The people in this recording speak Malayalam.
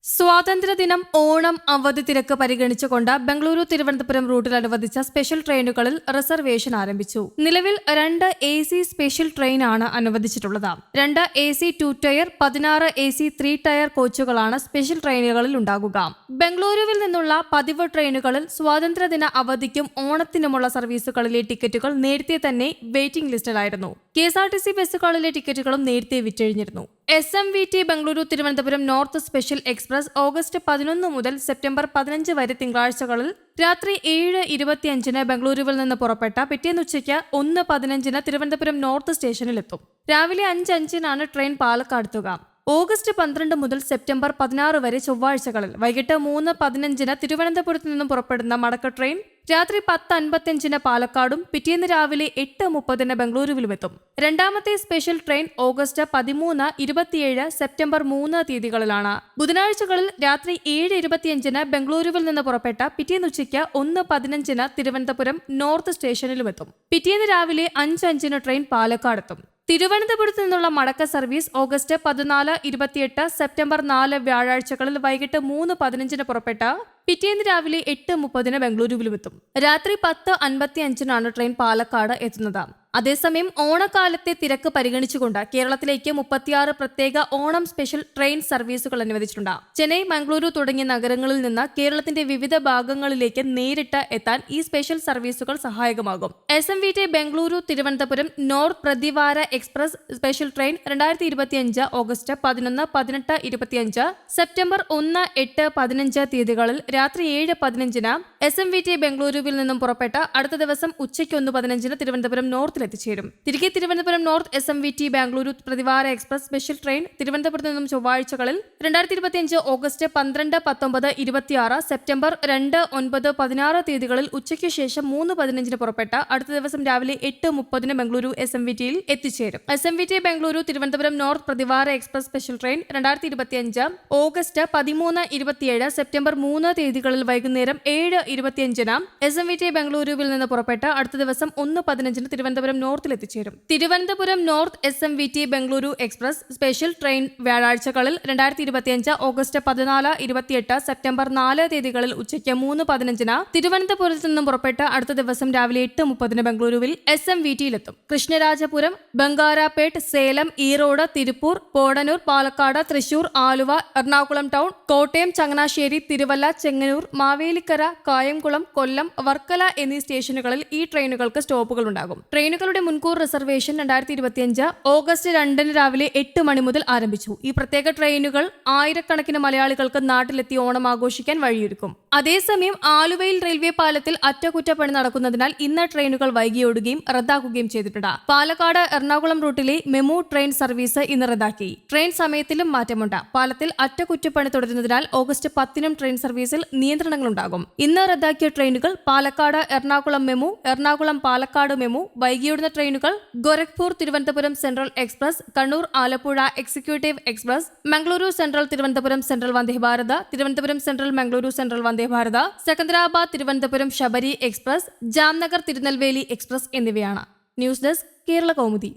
സ്വാതന്ത്ര്യദിനം, ഓണം അവധി തിരക്ക് പരിഗണിച്ചുകൊണ്ട് ബംഗളൂരു തിരുവനന്തപുരം റൂട്ടിൽ അനുവദിച്ച സ്പെഷ്യൽ ട്രെയിനുകളിൽ റിസർവേഷൻ ആരംഭിച്ചു. നിലവിൽ 2 AC സ്പെഷ്യൽ ട്രെയിനാണ് അനുവദിച്ചിട്ടുള്ളത്. 2 AC 2 ടയർ, 16 AC 3 ടയർ കോച്ചുകളാണ് സ്പെഷ്യൽ ട്രെയിനുകളിൽ ഉണ്ടാകുക. ബംഗളൂരുവിൽ നിന്നുള്ള പതിവ് ട്രെയിനുകളിൽ സ്വാതന്ത്ര്യദിന അവധിക്കും ഓണത്തിനുമുള്ള സർവീസുകളിലെ ടിക്കറ്റുകൾ നേരത്തെ തന്നെ വെയിറ്റിംഗ് ലിസ്റ്റിലായിരുന്നു. KSRTC ബസ്സുകളിലെ ടിക്കറ്റുകളും നേരത്തെ വിറ്റഴിഞ്ഞിരുന്നു. SMVT Bengaluru Thiruvananthapuram north special express August 11 മുതൽ സെപ്റ്റംബർ 15 വരെ തിങ്കളാഴ്ചകളിൽ രാത്രി 7:25 ബംഗളൂരുവിൽ നിന്ന് പുറപ്പെട്ട പിറ്റേന്ന് ഉച്ചയ്ക്ക് 1:15 തിരുവനന്തപുരം നോർത്ത് സ്റ്റേഷനിലെത്തും. രാവിലെ 5:05 ട്രെയിൻ പാലക്കാട് എത്തുക. ഓഗസ്റ്റ് 12 മുതൽ സെപ്റ്റംബർ 16 വരെ ചൊവ്വാഴ്ചകളിൽ വൈകിട്ട് 3:15 തിരുവനന്തപുരത്ത് നിന്നും പുറപ്പെടുന്ന മടക്ക ട്രെയിൻ രാത്രി 10:55 പാലക്കാടും പിറ്റേന്ന് രാവിലെ 8:30 ബംഗളൂരുവിലുമെത്തും. രണ്ടാമത്തെ സ്പെഷ്യൽ ട്രെയിൻ ഓഗസ്റ്റ് 13, 27, സെപ്റ്റംബർ 3 തീയതികളിലാണ്. ബുധനാഴ്ചകളിൽ രാത്രി 7:25 ബംഗളൂരുവിൽ നിന്ന് പുറപ്പെട്ട പിറ്റേന്ന് ഉച്ചയ്ക്ക് 1:15 തിരുവനന്തപുരം നോർത്ത് സ്റ്റേഷനിലുമെത്തും. പിറ്റേന്ന് രാവിലെ 5:05 ട്രെയിൻ പാലക്കാടെത്തും. തിരുവനന്തപുരത്ത് നിന്നുള്ള മടക്ക സർവീസ് ഓഗസ്റ്റ് 14, 28, സെപ്റ്റംബർ 4 വ്യാഴാഴ്ചകളിൽ വൈകിട്ട് 3:15 പുറപ്പെട്ട പിറ്റേന്ന് രാവിലെ 8:30 ബംഗളൂരുവിലുമെത്തും. രാത്രി 10:55 ട്രെയിൻ പാലക്കാട് എത്തുന്നത്. അതേസമയം ഓണക്കാലത്തെ തിരക്ക് പരിഗണിച്ചുകൊണ്ട് കേരളത്തിലേക്ക് 36 പ്രത്യേക ഓണം സ്പെഷ്യൽ ട്രെയിൻ സർവീസുകൾ അനുവദിച്ചിട്ടുണ്ട്. ചെന്നൈ, മംഗളൂരു തുടങ്ങിയ നഗരങ്ങളിൽ നിന്ന് കേരളത്തിന്റെ വിവിധ ഭാഗങ്ങളിലേക്ക് നേരിട്ട് എത്താൻ ഈ സ്പെഷ്യൽ സർവീസുകൾ സഹായകമാകും. SMVT ബംഗളൂരു തിരുവനന്തപുരം നോർത്ത് പ്രതിവാര express special train 2025 August 11, 18, 25, September 1, 8, 15 തീയതികളിൽ രാത്രി 7:15 SMVT ബംഗളൂരുവിൽ നിന്നും പുറപ്പെട്ട അടുത്ത ദിവസം ഉച്ചയ്ക്ക് 1:15 തിരുവനന്തപുരം നോർത്ത് എത്തിച്ചേരും. തിരികെ തിരുവനന്തപുരം നോർത്ത് SMVT ബാംഗ്ലൂരു പ്രതിവാര എക്സ്പ്രസ് സ്പെഷ്യൽ ട്രെയിൻ തിരുവനന്തപുരത്ത് നിന്നും ചൊവ്വാഴ്ചകളിൽ 2025 ഓഗസ്റ്റ് 12, 19, 26, സെപ്റ്റംബർ 2, 9, 16 തീയതികളിൽ ഉച്ചയ്ക്ക് ശേഷം 3:15 പുറപ്പെട്ട അടുത്ത ദിവസം രാവിലെ 8:30 ബംഗളൂരു SMVTയിൽ എത്തിച്ചേരും. SMVT ബാംഗ്ലൂരു തിരുവനന്തപുരം നോർത്ത് പ്രതിവാര express special train 2025 August 13, 27, September 3 തീയതികളിൽ വൈകുന്നേരം 7:25 SMVT ബാംഗ്ലൂരുവിൽ നിന്ന് പുറപ്പെട്ട അടുത്ത ദിവസം 1:15 തിരുവനന്തപുരം നോർത്തിൽ എത്തിച്ചേരും. Thiruvananthapuram north SMVT Bengaluru express special train വ്യാഴാഴ്ചകളിൽ 2025 ഓഗസ്റ്റ് 14, 28, സെപ്റ്റംബർ 4 തീയതികളിൽ ഉച്ചയ്ക്ക് 3:15 തിരുവനന്തപുരത്ത് നിന്നും പുറപ്പെട്ട അടുത്ത ദിവസം രാവിലെ 8:30 ബംഗളൂരുവിൽ SMVTയിലെത്തും. കൃഷ്ണരാജപുരം, ബംഗാരാപേട്ട്, സേലം, ഈറോഡ്, തിരുപ്പൂർ, പോടനൂർ, പാലക്കാട്, തൃശൂർ, ആലുവ, എറണാകുളം ടൗൺ, കോട്ടയം, ചങ്ങനാശ്ശേരി, തിരുവല്ല, ചെങ്ങന്നൂർ, മാവേലിക്കര, കായംകുളം, കൊല്ലം, വർക്കല എന്നീ സ്റ്റേഷനുകളിൽ ഈ ട്രെയിനുകൾക്ക് സ്റ്റോപ്പുകൾ ഉണ്ടാകും. ട്രെയിനുകളുടെ മുൻകൂർ റിസർവേഷൻ 2025 ഓഗസ്റ്റ് 2 രാവിലെ 8 മണി മുതൽ ആരംഭിച്ചു. ഈ പ്രത്യേക ട്രെയിനുകൾ ആയിരക്കണക്കിന് മലയാളികൾക്ക് നാട്ടിലെത്തി ഓണം ആഘോഷിക്കാൻ വഴിയൊരുക്കും. അതേസമയം ആലുവയിൽ റെയിൽവേ പാലത്തിൽ അറ്റകുറ്റപ്പണി നടക്കുന്നതിനാൽ ഇന്ന് ട്രെയിനുകൾ വൈകിയോടുകയും റദ്ദാക്കുകയും ചെയ്തിട്ടുണ്ട്. പാലക്കാട്, എറണാകുളം റൂട്ടിലെ മെമു ട്രെയിൻ സർവീസ് ഇന്ന് റദ്ദാക്കി. ട്രെയിൻ സമയത്തിലും മാറ്റമുണ്ട്. പാലത്തിൽ അറ്റകുറ്റപ്പണി തുടരുന്നതിനാൽ ഓഗസ്റ്റ് 10 ട്രെയിൻ സർവീസിൽ നിയന്ത്രണങ്ങളുണ്ടാകും. ഇന്ന് റദ്ദാക്കിയ ട്രെയിനുകൾ പാലക്കാട്, എറണാകുളം മെമു, എറണാകുളം പാലക്കാട് മെമു, വൈകിയോടുന്ന ട്രെയിനുകൾ Gorakhpur Thiruvananthapuram central express, Kannur Alappuzha executive express, Mangaluru central Thiruvananthapuram central Vande Bharat, Thiruvananthapuram central Mangaluru central Vande Bharat, Secunderabad Thiruvananthapuram Sabari express, Jamnagar Tirunelveli express എന്നിവയാണ്. News desk, Kerala Kaumudi.